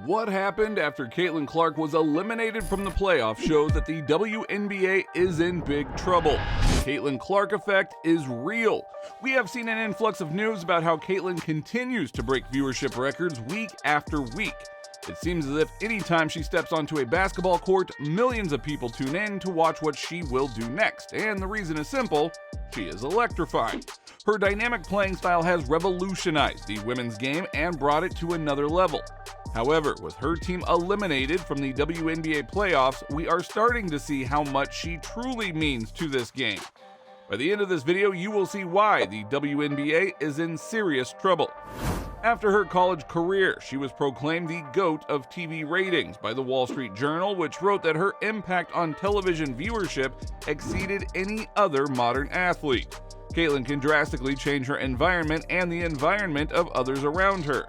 What happened after Caitlin Clark was eliminated from the playoffs shows that the WNBA is in big trouble. The Caitlin Clark effect is real. We have seen an influx of news about how Caitlin continues to break viewership records week after week. It seems as if anytime she steps onto a basketball court, millions of people tune in to watch what she will do next, and the reason is simple: she is electrifying. Her dynamic playing style has revolutionized the women's game and brought it to another level. However, with her team eliminated from the WNBA playoffs, we are starting to see how much she truly means to this game. By the end of this video, you will see why the WNBA is in serious trouble. After her college career, she was proclaimed the GOAT of TV ratings by the Wall Street Journal, which wrote that her impact on television viewership exceeded any other modern athlete. Caitlin can drastically change her environment and the environment of others around her.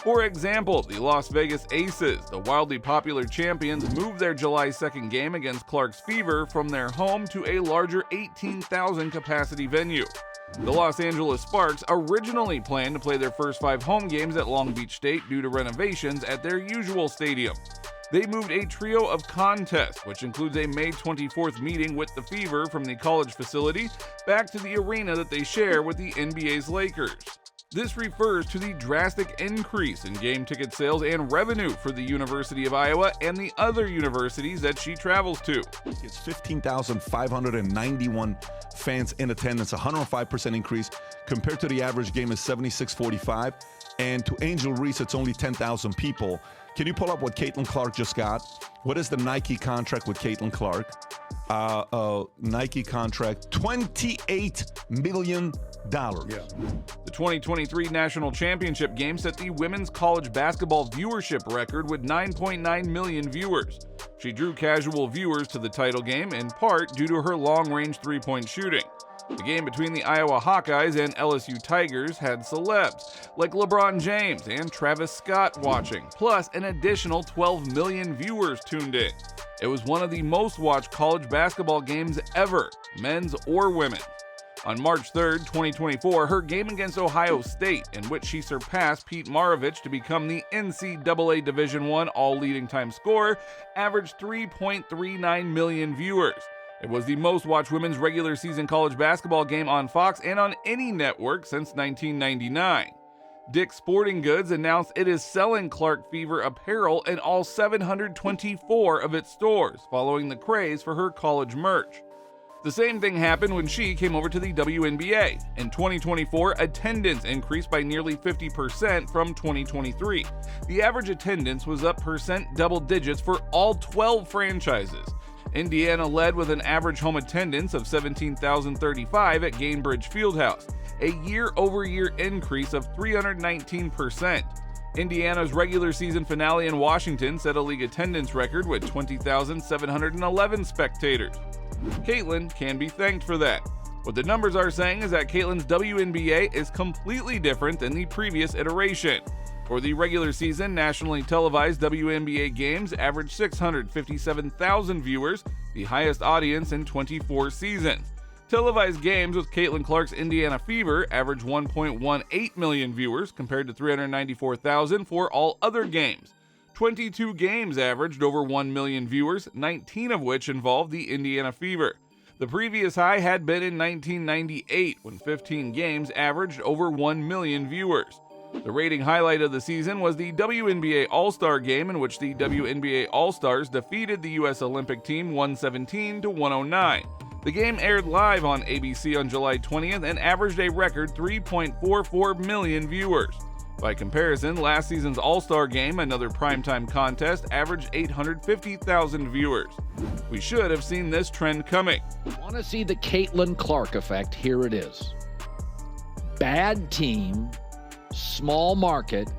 For example, the Las Vegas Aces, the wildly popular champions, moved their July 2nd game against Clark's Fever from their home to a larger 18,000 capacity venue. The Los Angeles Sparks originally planned to play their first 5 home games at Long Beach State due to renovations at their usual stadium. They moved a trio of contests, which includes a May 24th meeting with the Fever from the college facility, back to the arena that they share with the NBA's Lakers. This refers to the drastic increase in game ticket sales and revenue for the University of Iowa and the other universities that she travels to. It's 15,591 fans in attendance, 105% increase compared to the average game is 7645, and to Angel Reese it's only 10,000 people. Can you pull up what Caitlin Clark just got? What is the Nike contract with Caitlin Clark? Nike contract, $28 million. The 2023 National Championship game set the women's college basketball viewership record with 9.9 million viewers. She drew casual viewers to the title game in part due to her long-range three-point shooting. The game between the Iowa Hawkeyes and LSU Tigers had celebs like LeBron James and Travis Scott watching, plus an additional 12 million viewers tuned in. It was one of the most watched college basketball games ever, men's or women's. On March 3, 2024, her game against Ohio State, in which she surpassed Pete Maravich to become the NCAA Division I all-leading time scorer, averaged 3.39 million viewers. It was the most-watched women's regular season college basketball game on Fox and on any network since 1999. Dick's Sporting Goods announced it is selling Clark Fever apparel in all 724 of its stores, following the craze for her college merch. The same thing happened when she came over to the WNBA. In 2024, attendance increased by nearly 50% from 2023. The average attendance was up double digits for all 12 franchises. Indiana led with an average home attendance of 17,035 at Gainbridge Fieldhouse, a year-over-year increase of 319%. Indiana's regular season finale in Washington set a league attendance record with 20,711 spectators. Caitlin can be thanked for that. What the numbers are saying is that Caitlin's WNBA is completely different than the previous iteration. For the regular season, nationally televised WNBA games averaged 657,000 viewers, the highest audience in 24 seasons. Televised games with Caitlin Clark's Indiana Fever averaged 1.18 million viewers compared to 394,000 for all other games. 22 games averaged over 1 million viewers, 19 of which involved the Indiana Fever. The previous high had been in 1998, when 15 games averaged over 1 million viewers. The rating highlight of the season was the WNBA All-Star Game, in which the WNBA All-Stars defeated the U.S. Olympic team 117-109. The game aired live on ABC on July 20th and averaged a record 3.44 million viewers. By comparison, last season's All-Star Game, another primetime contest, averaged 850,000 viewers. We should have seen this trend coming. Want to see the Caitlin Clark effect? Here it is. Bad team, small market,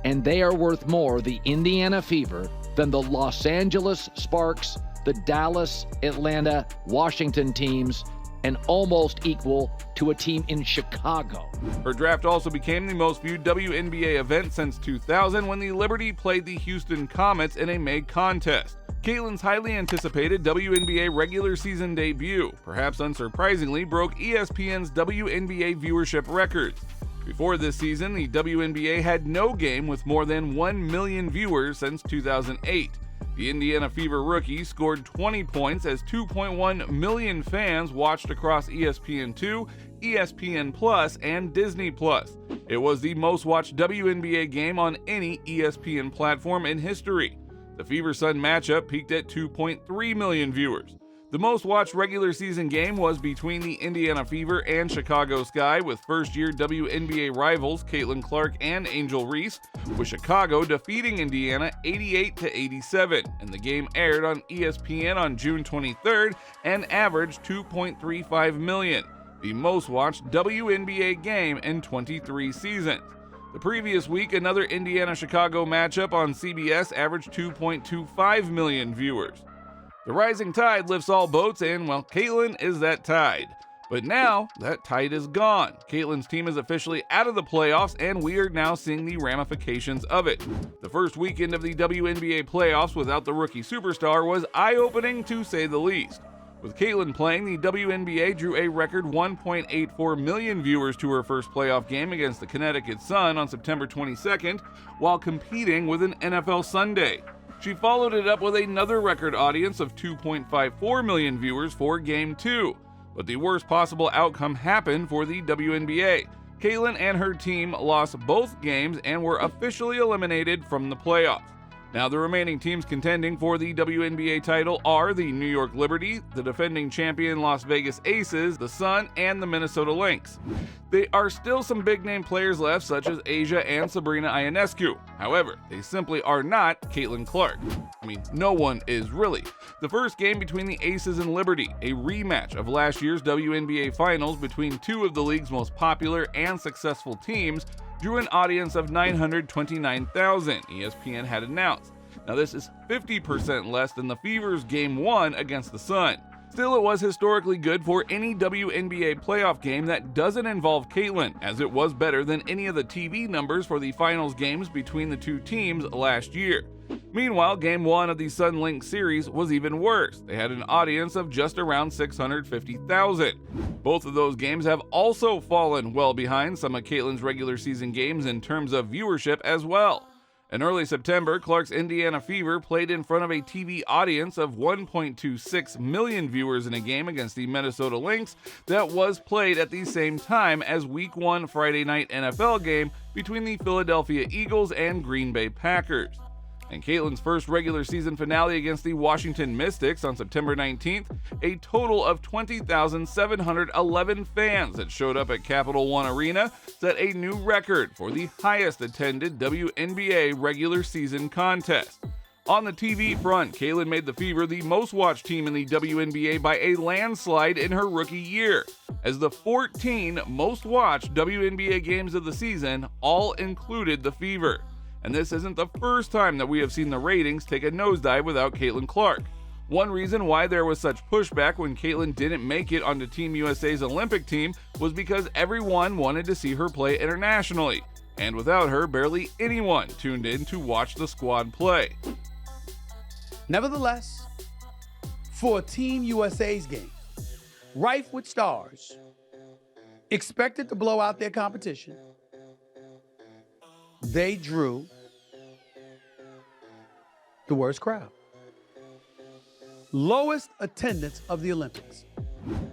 and they are worth more, the Indiana Fever, than the Los Angeles Sparks, the Dallas, Atlanta, Washington teams, and almost equal to a team in Chicago. Her draft also became the most viewed WNBA event since 2000 when the Liberty played the Houston Comets in a May contest. Caitlin's highly anticipated WNBA regular season debut, perhaps unsurprisingly, broke ESPN's WNBA viewership records. Before this season, the WNBA had no game with more than 1 million viewers since 2008. The Indiana Fever rookie scored 20 points as 2.1 million fans watched across ESPN2, ESPN Plus, and Disney Plus. It was the most watched WNBA game on any ESPN platform in history. The Fever-Sun matchup peaked at 2.3 million viewers. The most watched regular season game was between the Indiana Fever and Chicago Sky, with first-year WNBA rivals Caitlin Clark and Angel Reese, with Chicago defeating Indiana 88-87, and the game aired on ESPN on June 23rd and averaged 2.35 million, the most watched WNBA game in 23 seasons. The previous week, another Indiana-Chicago matchup on CBS averaged 2.25 million viewers. The rising tide lifts all boats, and, well, Caitlin is that tide. But now, that tide is gone. Caitlin's team is officially out of the playoffs, and we are now seeing the ramifications of it. The first weekend of the WNBA playoffs without the rookie superstar was eye-opening, to say the least. With Caitlin playing, the WNBA drew a record 1.84 million viewers to her first playoff game against the Connecticut Sun on September 22nd, while competing with an NFL Sunday. She followed it up with another record audience of 2.54 million viewers for Game 2. But the worst possible outcome happened for the WNBA. Caitlin and her team lost both games and were officially eliminated from the playoffs. Now, the remaining teams contending for the WNBA title are the New York Liberty, the defending champion Las Vegas Aces, the Sun, and the Minnesota Lynx. There are still some big-name players left, such as Asia and Sabrina Ionescu. However, they simply are not Caitlin Clark. I mean, no one is really. The first game between the Aces and Liberty, a rematch of last year's WNBA Finals between two of the league's most popular and successful teams, drew an audience of 929,000, ESPN had announced. Now, this is 50% less than the Fever's Game 1 against the Sun. Still, it was historically good for any WNBA playoff game that doesn't involve Caitlin, as it was better than any of the TV numbers for the finals games between the two teams last year. Meanwhile, Game 1 of the Sun Lynx series was even worse. They had an audience of just around 650,000. Both of those games have also fallen well behind some of Caitlin's regular season games in terms of viewership as well. In early September, Clark's Indiana Fever played in front of a TV audience of 1.26 million viewers in a game against the Minnesota Lynx that was played at the same time as Week 1 Friday night NFL game between the Philadelphia Eagles and Green Bay Packers. And Caitlin's first regular season finale against the Washington Mystics on September 19th, a total of 20,711 fans that showed up at Capital One Arena set a new record for the highest attended WNBA regular season contest. On the TV front, Caitlin made the Fever the most watched team in the WNBA by a landslide in her rookie year, as the 14 most watched WNBA games of the season all included the Fever. And this isn't the first time that we have seen the ratings take a nosedive without Caitlin Clark. One reason why there was such pushback when Caitlin didn't make it onto Team USA's Olympic team was because everyone wanted to see her play internationally. And without her, barely anyone tuned in to watch the squad play. Nevertheless, for Team USA's game, rife with stars, expected to blow out their competition, they drew the worst crowd. Lowest attendance of the Olympics.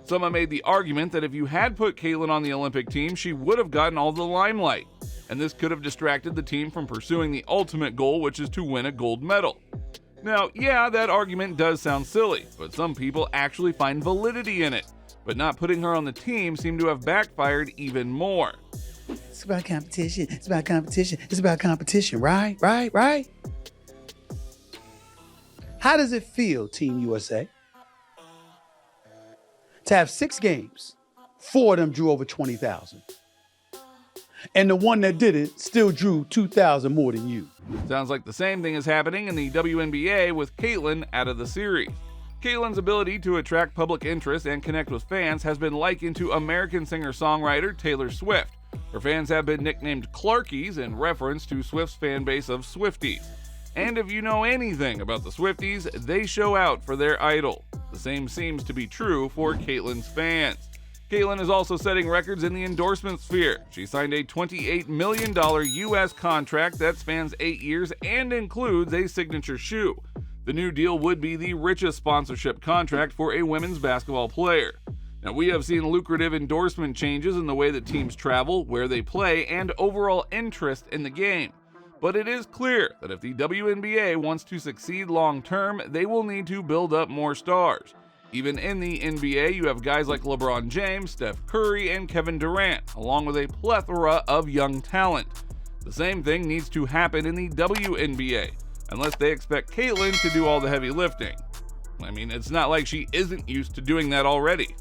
Someone made the argument that if you had put Caitlin on the Olympic team, she would have gotten all the limelight, and this could have distracted the team from pursuing the ultimate goal, which is to win a gold medal. Now, yeah, that argument does sound silly, but some people actually find validity in it. But not putting her on the team seemed to have backfired even more. It's about competition. It's about competition. It's about competition, right? Right? How does it feel, Team USA, to have 6 games, 4 of them drew over 20,000, and the one that didn't still drew 2,000 more than you? Sounds like the same thing is happening in the WNBA with Caitlin out of the series. Caitlin's ability to attract public interest and connect with fans has been likened to American singer-songwriter Taylor Swift. Her fans have been nicknamed Clarkies in reference to Swift's fan base of Swifties. And if you know anything about the Swifties, they show out for their idol. The same seems to be true for Caitlin's fans. Caitlin is also setting records in the endorsement sphere. She signed a $28 million U.S. contract that spans 8 years and includes a signature shoe. The new deal would be the richest sponsorship contract for a women's basketball player. Now, we have seen lucrative endorsement changes in the way that teams travel, where they play, and overall interest in the game. But it is clear that if the WNBA wants to succeed long-term, they will need to build up more stars. Even in the NBA, you have guys like LeBron James, Steph Curry, and Kevin Durant, along with a plethora of young talent. The same thing needs to happen in the WNBA, unless they expect Caitlin to do all the heavy lifting. I mean, it's not like she isn't used to doing that already.